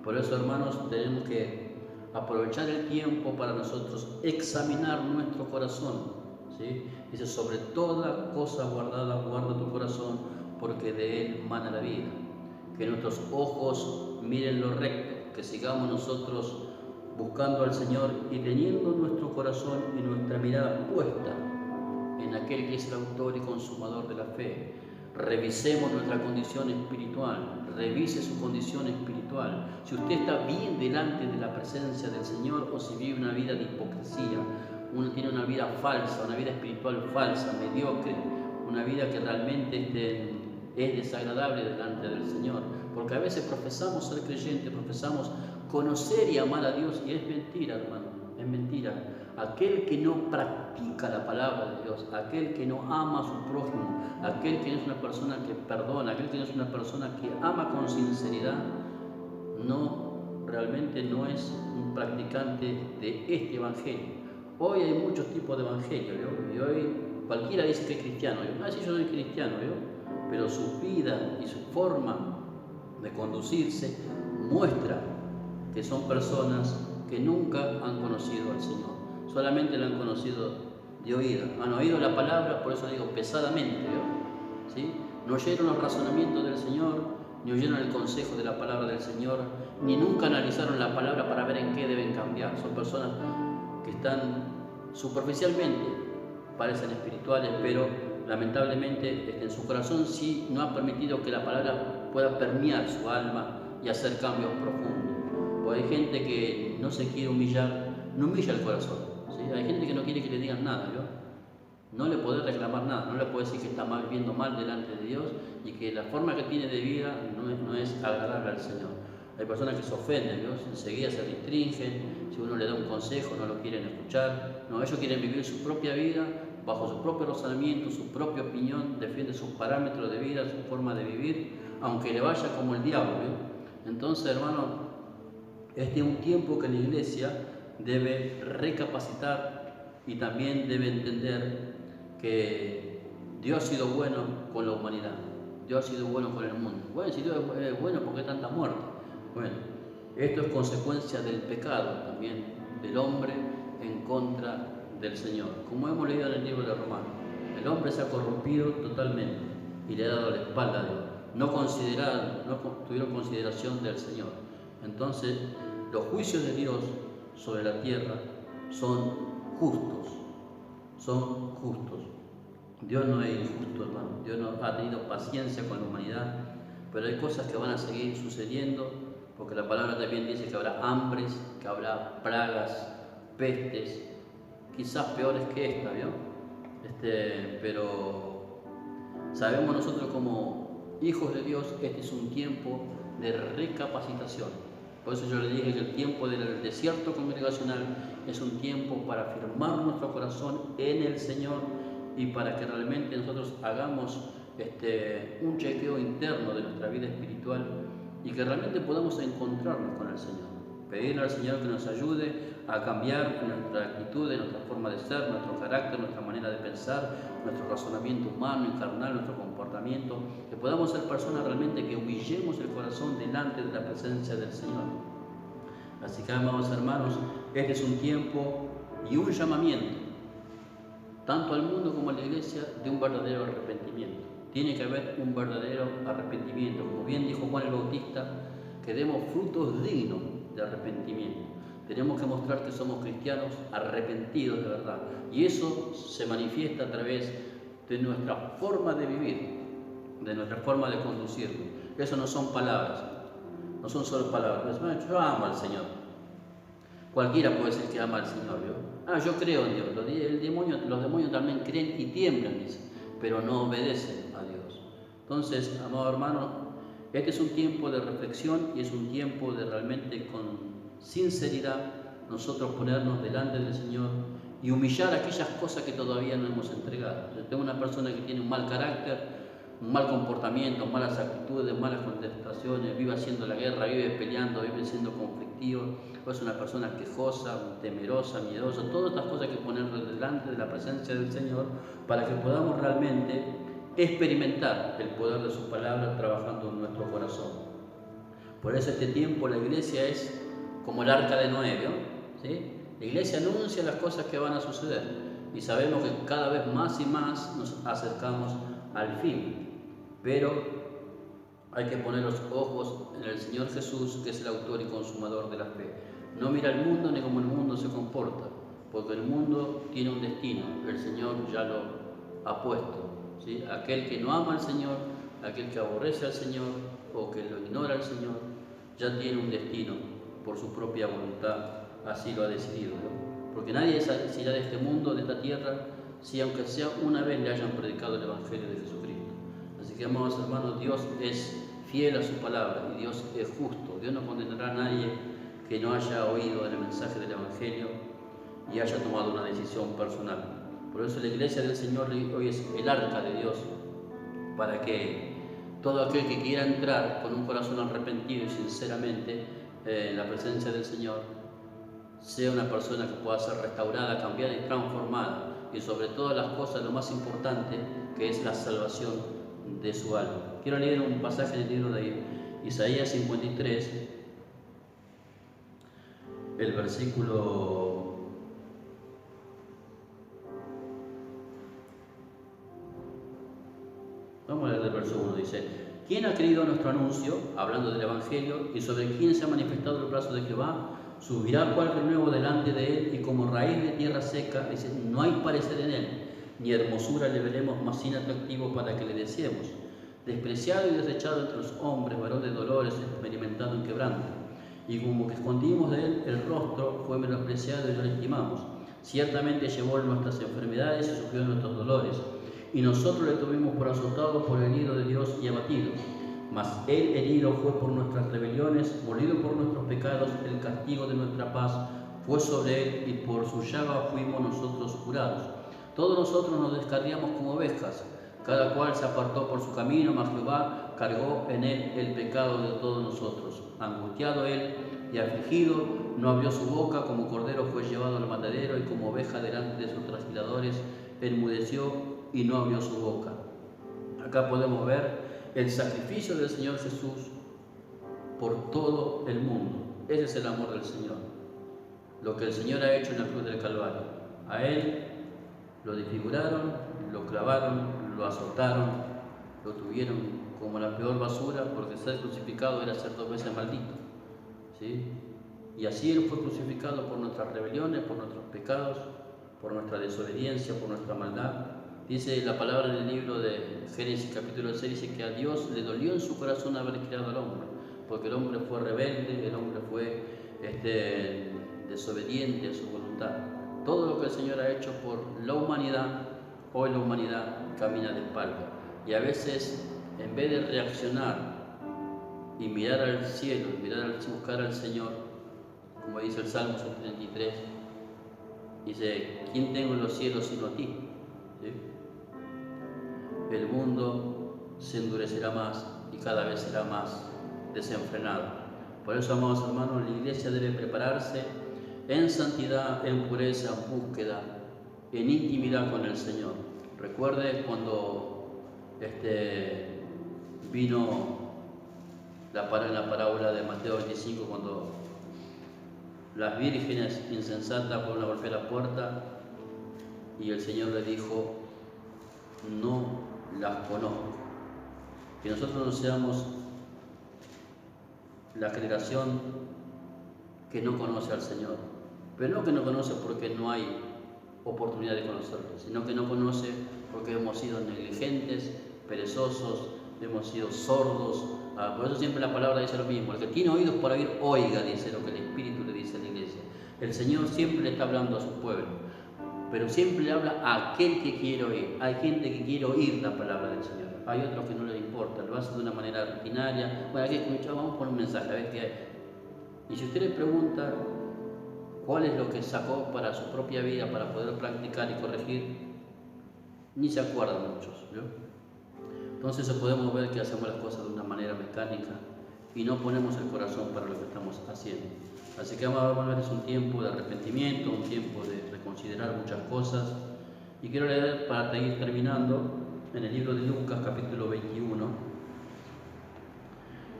Por eso, hermanos, tenemos que aprovechar el tiempo para nosotros examinar nuestro corazón, ¿sí? Dice: sobre toda cosa guardada, guarda tu corazón, porque de él mana la vida. Que nuestros ojos miren lo recto, que sigamos nosotros buscando al Señor y teniendo nuestro corazón y nuestra mirada puesta en aquel que es el autor y consumador de la fe, revisemos nuestra condición espiritual, revise su condición espiritual. Si usted está bien delante de la presencia del Señor o si vive una vida de hipocresía, uno tiene una vida falsa, una vida espiritual falsa, mediocre, una vida que realmente es desagradable delante del Señor. Porque a veces profesamos ser creyentes, profesamos conocer y amar a Dios y es mentira, hermano, es mentira. Aquel que no practica la palabra de Dios, aquel que no ama a su prójimo, aquel que no es una persona que perdona, aquel que no es una persona que ama con sinceridad, realmente no es un practicante de este evangelio. Hoy hay muchos tipos de evangelio, ¿vio? Y hoy cualquiera dice que es cristiano, ¿vio? Sí, yo soy cristiano, ¿vio? Pero su vida y su forma de conducirse muestra que son personas que nunca han conocido al Señor. Solamente lo han conocido de oído. Han oído la palabra, por eso digo pesadamente, ¿vio? ¿Sí? No oyeron los razonamientos del Señor, ni oyeron el consejo de la palabra del Señor, ni nunca analizaron la palabra para ver en qué deben cambiar. Son personas que están superficialmente, parecen espirituales, pero lamentablemente en su corazón sí no ha permitido que la palabra pueda permear su alma y hacer cambios profundos. Porque hay gente que no se quiere humillar, no humilla el corazón. ¿Sí? Hay gente que no quiere que le digan nada, ¿vio? No le puede reclamar nada, no le puede decir que está viviendo mal delante de Dios y que la forma que tiene de vida no es agradable al Señor. Hay personas que se ofenden, ¿vio? Enseguida se restringen, si uno le da un consejo no lo quieren escuchar. No, ellos quieren vivir su propia vida, bajo su propio razonamiento, su propia opinión, defiende sus parámetros de vida, su forma de vivir, aunque le vaya como el diablo, ¿vio? Entonces, hermano, este es un tiempo que la iglesia debe recapacitar y también debe entender que Dios ha sido bueno con la humanidad, Dios ha sido bueno con el mundo. Bueno, si Dios es bueno, ¿por qué tanta muerte? Bueno, esto es consecuencia del pecado también del hombre en contra del Señor. Como hemos leído en el libro de Romanos, el hombre se ha corrompido totalmente y le ha dado la espalda a Dios. No tuvieron consideración del Señor. Entonces, los juicios de Dios sobre la tierra son justos. Son justos. Dios no es injusto, hermano. Dios no ha tenido paciencia con la humanidad, pero hay cosas que van a seguir sucediendo, porque la palabra también dice que habrá hambres, que habrá plagas, pestes, quizás peores que esta, ¿vio? Pero sabemos nosotros como hijos de Dios, este es un tiempo de recapacitación. Por eso yo le dije que el tiempo del desierto congregacional es un tiempo para afirmar nuestro corazón en el Señor y para que realmente nosotros hagamos un chequeo interno de nuestra vida espiritual y que realmente podamos encontrarnos con el Señor. Pedirle al Señor que nos ayude a cambiar nuestra actitud, nuestra forma de ser, nuestro carácter, nuestra manera de pensar, nuestro razonamiento humano y carnal, nuestro comportamiento, que podamos ser personas realmente que humillemos el corazón delante de la presencia del Señor. Así que, amados hermanos, este es un tiempo y un llamamiento, tanto al mundo como a la iglesia, de un verdadero arrepentimiento. Tiene que haber un verdadero arrepentimiento. Como bien dijo Juan el Bautista, que demos frutos dignos de arrepentimiento. Tenemos que mostrar que somos cristianos arrepentidos de verdad. Y eso se manifiesta a través de nuestra forma de vivir, de nuestra forma de conducirnos. Eso no son palabras, no son solo palabras. Yo amo al Señor. Cualquiera puede decir que ama al Señor, ¿vio? Yo creo en Dios. Los demonios también creen y tiemblan, dice, pero no obedecen a Dios. Entonces, amado hermano, este es un tiempo de reflexión y es un tiempo de realmente con sinceridad nosotros ponernos delante del Señor y humillar aquellas cosas que todavía no hemos entregado. Yo tengo una persona que tiene un mal carácter, un mal comportamiento, malas actitudes, malas contestaciones, vive haciendo la guerra, vive peleando, vive siendo conflictivo, o es una persona quejosa, temerosa, miedosa, todas estas cosas hay que ponernos delante de la presencia del Señor para que podamos realmente experimentar el poder de su palabra trabajando en nuestro corazón. Por eso este tiempo la iglesia es como el arca de Noé, ¿no? ¿Sí? La iglesia anuncia las cosas que van a suceder y sabemos que cada vez más y más nos acercamos al fin, pero hay que poner los ojos en el Señor Jesús, que es el autor y consumador de la fe. No mira al mundo ni cómo el mundo se comporta, porque el mundo tiene un destino, el Señor ya lo ha puesto. ¿sí? Aquel que no ama al Señor, aquel que aborrece al Señor o que lo ignora al Señor, ya tiene un destino por su propia voluntad, así lo ha decidido, ¿no? Porque nadie irá de este mundo, de esta tierra, si aunque sea una vez le hayan predicado el Evangelio de Jesucristo. Así que, amados hermanos, Dios es fiel a su palabra y Dios es justo. Dios no condenará a nadie que no haya oído el mensaje del Evangelio y haya tomado una decisión personal. Por eso la iglesia del Señor hoy es el arca de Dios, para que todo aquel que quiera entrar con un corazón arrepentido y sinceramente en la presencia del Señor, sea una persona que pueda ser restaurada, cambiada y transformada, y sobre todas las cosas lo más importante, que es la salvación de su alma. Quiero leer un pasaje del libro de Isaías 53, el versículo 1, dice: ¿Quién ha creído nuestro anuncio, hablando del Evangelio, y sobre quién se ha manifestado el brazo de Jehová? Subirá cual renuevo delante de él, y como raíz de tierra seca, dice, no hay parecer en él, ni hermosura le veremos, más inatractivo para que le deseemos. Despreciado y desechado entre los hombres, varón de dolores, experimentado en quebranto. Y como que escondimos de él el rostro, fue menospreciado y no le estimamos. Ciertamente llevó nuestras enfermedades y sufrió nuestros dolores. Y nosotros le tuvimos por azotado, por herido de Dios y abatido. Mas él herido fue por nuestras rebeliones, molido por nuestros pecados, el castigo de nuestra paz fue sobre él, y por su llaga fuimos nosotros curados. Todos nosotros nos descarriamos como ovejas, cada cual se apartó por su camino, mas Jehová cargó en él el pecado de todos nosotros. Angustiado él y afligido, no abrió su boca, como cordero fue llevado al matadero, y como oveja delante de sus trasquiladores, enmudeció y no abrió su boca. Acá podemos ver el sacrificio del Señor Jesús por todo el mundo. Ese es el amor del Señor. Lo que el Señor ha hecho en la cruz del Calvario. A Él lo desfiguraron, lo clavaron, lo azotaron, lo tuvieron como la peor basura, porque ser crucificado era ser 2 veces maldito, ¿sí? Y así Él fue crucificado por nuestras rebeliones, por nuestros pecados, por nuestra desobediencia, por nuestra maldad. Dice la palabra en el libro de Génesis capítulo 6, dice que a Dios le dolió en su corazón haber creado al hombre, porque el hombre fue rebelde, el hombre fue desobediente a su voluntad. Todo lo que el Señor ha hecho por la humanidad, hoy la humanidad camina de espalda. Y a veces, en vez de reaccionar y mirar al cielo, buscar al Señor, como dice el Salmo 33, dice: ¿quién tengo en los cielos sino a ti? ¿Sí? El mundo se endurecerá más y cada vez será más desenfrenado. Por eso, amados hermanos, la iglesia debe prepararse en santidad, en pureza, en búsqueda, en intimidad con el Señor. Recuerde cuando vino la parábola de Mateo 25, cuando las vírgenes insensatas fueron a golpear la puerta y el Señor le dijo: no las conozco. Que nosotros no seamos la generación que no conoce al Señor, pero no que no conoce porque no hay oportunidad de conocerlo, sino que no conoce porque hemos sido negligentes, perezosos, hemos sido sordos. Por eso siempre la palabra dice lo mismo: el que tiene oídos para oír, oiga, dice lo que el Espíritu le dice a la iglesia. El Señor siempre le está hablando a su pueblo, pero siempre le habla a aquel que quiere oír. Hay gente que quiere oír la palabra del Señor, hay otros que no les importa, lo hacen de una manera rutinaria. Bueno, aquí escuchamos, vamos por un mensaje, a ver qué hay. Y si usted le pregunta cuál es lo que sacó para su propia vida, para poder practicar y corregir, ni se acuerdan muchos, ¿no? Entonces podemos ver que hacemos las cosas de una manera mecánica y no ponemos el corazón para lo que estamos haciendo. Así que vamos a ver, es un tiempo de arrepentimiento, un tiempo de reconsiderar muchas cosas. Y quiero leer, para seguir terminando, en el libro de Lucas capítulo 21,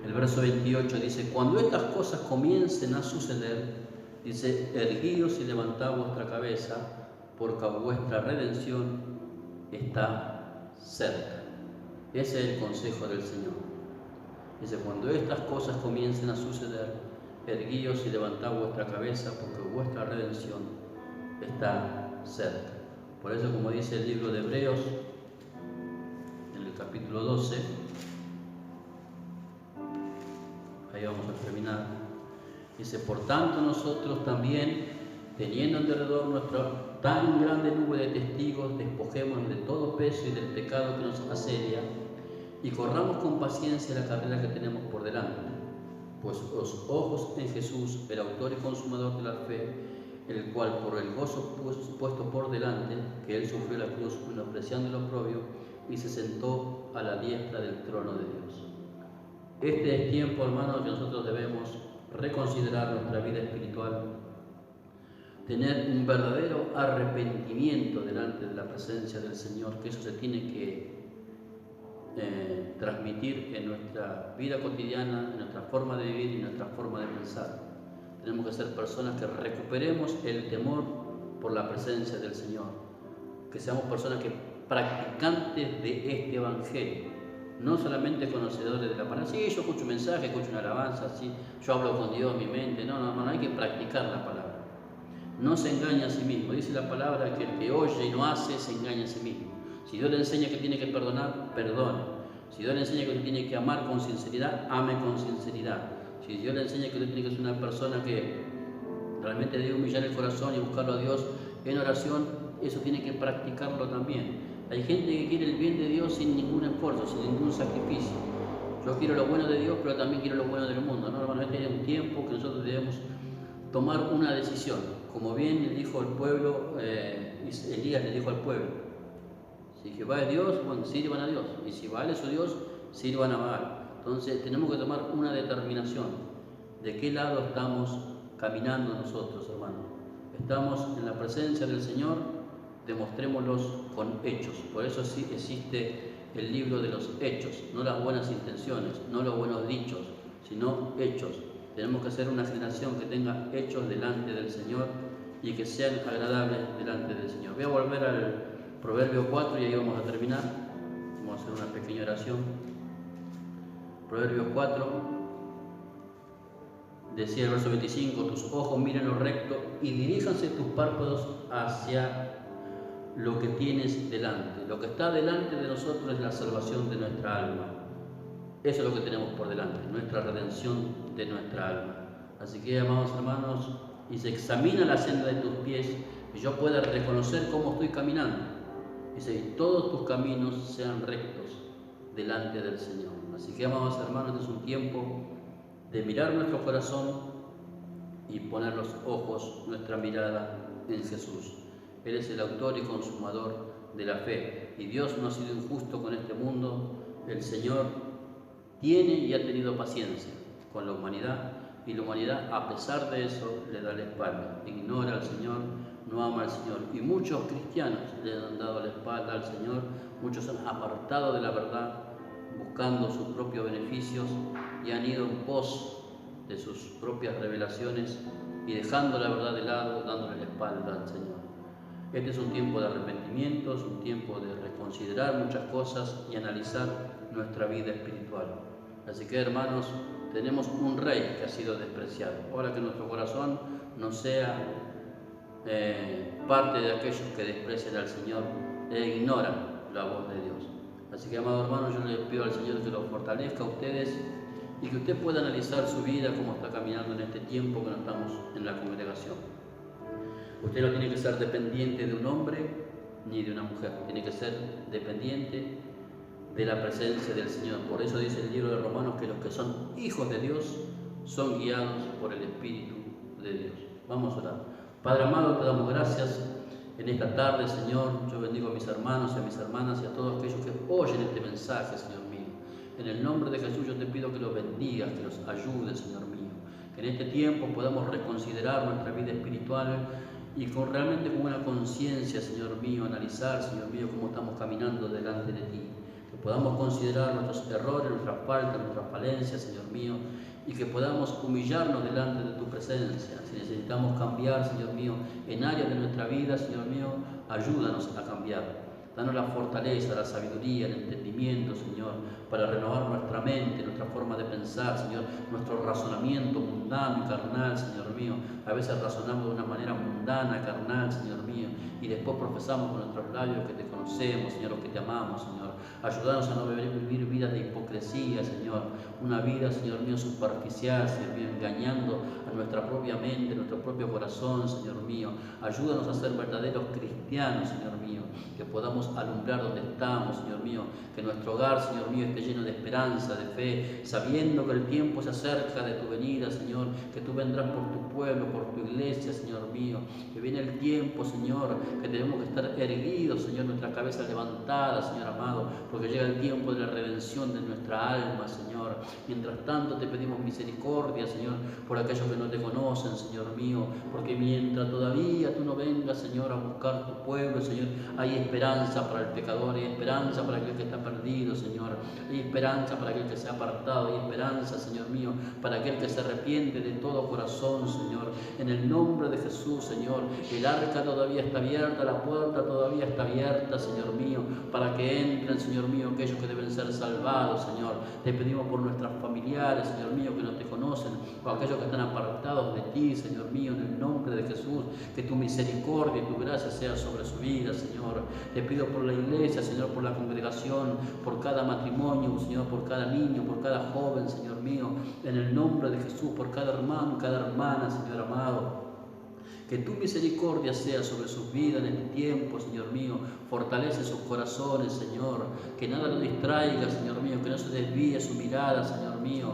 el verso 28 dice: cuando estas cosas comiencen a suceder, dice, erguíos y levantad vuestra cabeza, porque vuestra redención está cerca. Ese es el consejo del Señor. Dice: cuando estas cosas comiencen a suceder, erguíos y levantad vuestra cabeza, porque vuestra redención está cerca. Por eso, como dice el libro de Hebreos, capítulo 12. Ahí vamos a terminar. Dice, por tanto nosotros también, teniendo en derredor nuestra tan grande nube de testigos, despojémonos de todo peso y del pecado que nos asedia, y corramos con paciencia la carrera que tenemos por delante. Pues los ojos en Jesús, el autor y consumador de la fe, el cual por el gozo puesto por delante, que él sufrió la cruz, menospreciando el oprobio, y se sentó a la diestra del trono de Dios. Este es tiempo, hermanos, que nosotros debemos reconsiderar nuestra vida espiritual, tener un verdadero arrepentimiento delante de la presencia del Señor, que eso se tiene que transmitir en nuestra vida cotidiana, en nuestra forma de vivir y en nuestra forma de pensar. Tenemos que ser personas que recuperemos el temor por la presencia del Señor, que seamos personas que practicantes de este Evangelio, no solamente conocedores de la palabra. Sí, yo escucho un mensaje, escucho una alabanza, sí, yo hablo con Dios en mi mente. No, hay que practicar la palabra. No se engaña a sí mismo. Dice la palabra que el que oye y no hace se engaña a sí mismo. Si Dios le enseña que tiene que perdonar, perdone. Si Dios le enseña que tiene que amar con sinceridad, ame con sinceridad. Si Dios le enseña que usted tiene que ser una persona que realmente debe humillar el corazón y buscarlo a Dios en oración, eso tiene que practicarlo también. Hay gente que quiere el bien de Dios sin ningún esfuerzo, sin ningún sacrificio. Yo quiero lo bueno de Dios, pero también quiero lo bueno del mundo. No, hermano, este es un tiempo que nosotros debemos tomar una decisión. Como bien le dijo el pueblo, Elías le dijo al pueblo, si Jehová es Dios, bueno, sirvan a Dios. Y si Baal es su Dios, sirvan a Baal. Entonces tenemos que tomar una determinación. ¿De qué lado estamos caminando nosotros, hermanos? ¿Estamos en la presencia del Señor? Demostrémoslos con hechos. Por eso sí existe el libro de los hechos, no las buenas intenciones, no los buenos dichos, sino hechos. Tenemos que ser una generación que tenga hechos delante del Señor y que sean agradables delante del Señor. Voy a volver al Proverbio 4 y ahí vamos a terminar. Vamos a hacer una pequeña oración. Proverbio 4, decía el verso 25, tus ojos miren lo recto y diríjanse tus párpados hacia lo que tienes delante. Lo que está delante de nosotros es la salvación de nuestra alma. Eso es lo que tenemos por delante, nuestra redención de nuestra alma. Así que, amados hermanos, y se examina la senda de tus pies, y yo pueda reconocer cómo estoy caminando. Dice, y todos tus caminos sean rectos delante del Señor. Así que, amados hermanos, este es un tiempo de mirar nuestro corazón y poner los ojos, nuestra mirada en Jesús. Él es el autor y consumador de la fe. Y Dios no ha sido injusto con este mundo. El Señor tiene y ha tenido paciencia con la humanidad. Y la humanidad, a pesar de eso, le da la espalda. Ignora al Señor, no ama al Señor. Y muchos cristianos le han dado la espalda al Señor. Muchos han apartado de la verdad, buscando sus propios beneficios y han ido en pos de sus propias revelaciones y dejando la verdad de lado, dándole la espalda al Señor. Este es un tiempo de arrepentimiento, es un tiempo de reconsiderar muchas cosas y analizar nuestra vida espiritual. Así que, hermanos, tenemos un rey que ha sido despreciado. Ahora que nuestro corazón no sea parte de aquellos que desprecian al Señor e ignoran la voz de Dios. Así que, amados hermanos, yo les pido al Señor que los fortalezca a ustedes y que usted pueda analizar su vida, cómo está caminando en este tiempo que no estamos en la congregación. Usted no tiene que ser dependiente de un hombre ni de una mujer, tiene que ser dependiente de la presencia del Señor. Por eso dice el libro de Romanos que los que son hijos de Dios son guiados por el Espíritu de Dios. Vamos a orar. Padre amado, te damos gracias en esta tarde, Señor. Yo bendigo a mis hermanos y a mis hermanas y a todos aquellos que oyen este mensaje, Señor mío. En el nombre de Jesús yo te pido que los bendigas, que los ayudes, Señor mío. Que en este tiempo podamos reconsiderar nuestra vida espiritual y realmente con una conciencia, Señor mío, analizar, Señor mío, cómo estamos caminando delante de ti. Que podamos considerar nuestros errores, nuestras faltas, nuestras falencias, Señor mío, y que podamos humillarnos delante de tu presencia. Si necesitamos cambiar, Señor mío, en áreas de nuestra vida, Señor mío, ayúdanos a cambiar. Danos la fortaleza, la sabiduría, el entendimiento, Señor, para renovar nuestra mente, nuestra forma de pensar, Señor, nuestro razonamiento mundano y carnal, Señor mío. A veces razonamos de una manera mundana, carnal, Señor mío, y después profesamos con nuestros labios que te conocemos, Señor, que te amamos, Señor. Ayúdanos a no vivir vidas de hipocresía, Señor. Una vida, Señor mío, superficial, Señor mío, engañando a nuestra propia mente, a nuestro propio corazón, Señor mío. Ayúdanos a ser verdaderos cristianos, Señor mío. Que podamos alumbrar donde estamos, Señor mío. Que nuestro hogar, Señor mío, esté lleno de esperanza, de fe, sabiendo que el tiempo se acerca de tu venida, Señor. Que tú vendrás por tu pueblo, por tu iglesia, Señor mío. Que viene el tiempo, Señor, que tenemos que estar erguidos, Señor, nuestra cabeza levantada, Señor amado, porque llega el tiempo de la redención de nuestra alma, Señor. Mientras tanto te pedimos misericordia, Señor, por aquellos que no te conocen, Señor mío, porque mientras todavía tú no vengas, Señor, a buscar tu pueblo, Señor, hay esperanza para el pecador, hay esperanza para aquel que está perdido, Señor, hay esperanza para aquel que se ha apartado, hay esperanza, Señor mío, para aquel que se arrepiente de todo corazón, Señor, en el nombre de Jesús, Señor. El arca todavía está abierta, la puerta todavía está abierta, Señor mío, para que entren, Señor mío, aquellos que deben ser salvados, Señor. Te pedimos por nuestros familiares, Señor mío, que no te conocen, o aquellos que están apartados de ti, Señor mío, en el nombre de Jesús, que tu misericordia y tu gracia sea sobre su vida, Señor. Te pido por la iglesia, Señor, por la congregación, por cada matrimonio, Señor, por cada niño, por cada joven, Señor mío, en el nombre de Jesús, por cada hermano, cada hermana, Señor amado. Que tu misericordia sea sobre sus vidas en este tiempo, Señor mío. Fortalece sus corazones, Señor. Que nada lo distraiga, Señor mío. Que no se desvíe su mirada, Señor mío.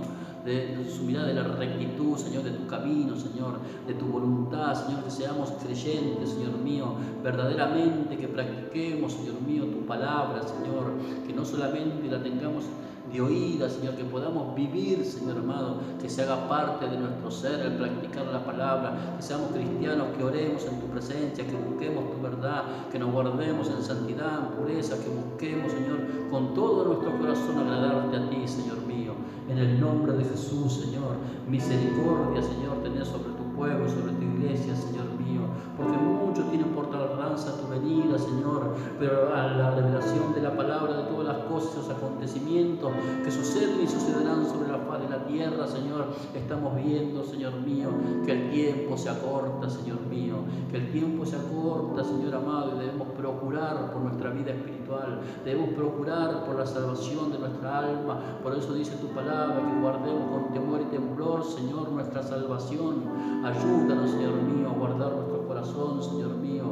De su mirada de la rectitud, Señor, de tu camino, Señor, de tu voluntad, Señor, que seamos creyentes, Señor mío, verdaderamente que practiquemos, Señor mío, tu palabra, Señor, que no solamente la tengamos de oída, Señor, que podamos vivir, Señor amado, que se haga parte de nuestro ser el practicar la palabra, que seamos cristianos, que oremos en tu presencia, que busquemos tu verdad, que nos guardemos en santidad, en pureza, que busquemos, Señor, con todo nuestro corazón agradarte a ti, Señor mío, en el nombre de Jesús, Señor. Misericordia, Señor, tener sobre tu pueblo, sobre tu iglesia, Señor mío, porque muchos tienen por tardanza tu venida, Señor, pero a la revelación de la palabra, de todas las cosas, los acontecimientos que suceden y sucederán sobre la faz de la tierra, Señor, estamos viendo, Señor mío, que el tiempo se acorta, Señor mío, que el tiempo se acorta, Señor amado, y debemos procurar por nuestra vida espiritual, debemos procurar por la salvación de nuestra alma. Por eso dice tu palabra, que guardemos con temor y temblor, Señor, nuestra salvación. Ayúdanos, Señor mío, a guardar nuestro corazón, Señor mío,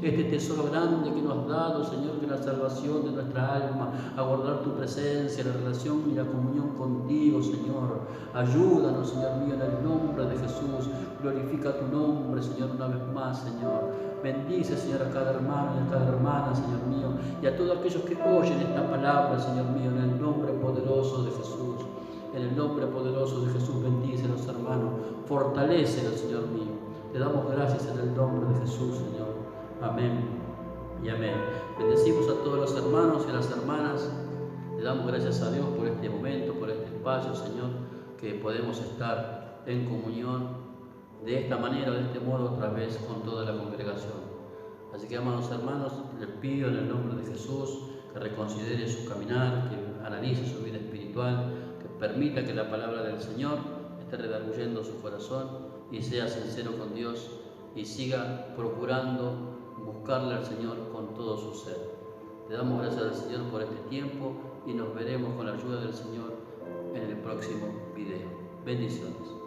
este tesoro grande que nos has dado, Señor, que es la salvación de nuestra alma, a guardar tu presencia, la relación y la comunión contigo, Señor. Ayúdanos, Señor mío, en el nombre de Jesús. Glorifica tu nombre, Señor, una vez más, Señor. Bendice, Señor, a cada hermano y a cada hermana, Señor mío, y a todos aquellos que oyen esta palabra, Señor mío, en el nombre poderoso de Jesús. En el nombre poderoso de Jesús, bendice a los hermanos, fortalécelos, Señor mío. Te damos gracias en el nombre de Jesús, Señor. Amén y amén. Bendecimos a todos los hermanos y a las hermanas. Le damos gracias a Dios por este momento, por este espacio, Señor, que podemos estar en comunión de esta manera, de este modo, otra vez con toda la congregación. Así que, amados hermanos, les pido en el nombre de Jesús que reconsidere su caminar, que analice su vida espiritual, que permita que la palabra del Señor esté redarguyendo su corazón y sea sincero con Dios y siga procurando buscarle al Señor con todo su ser. Le damos gracias al Señor por este tiempo y nos veremos con la ayuda del Señor en el próximo video. Bendiciones.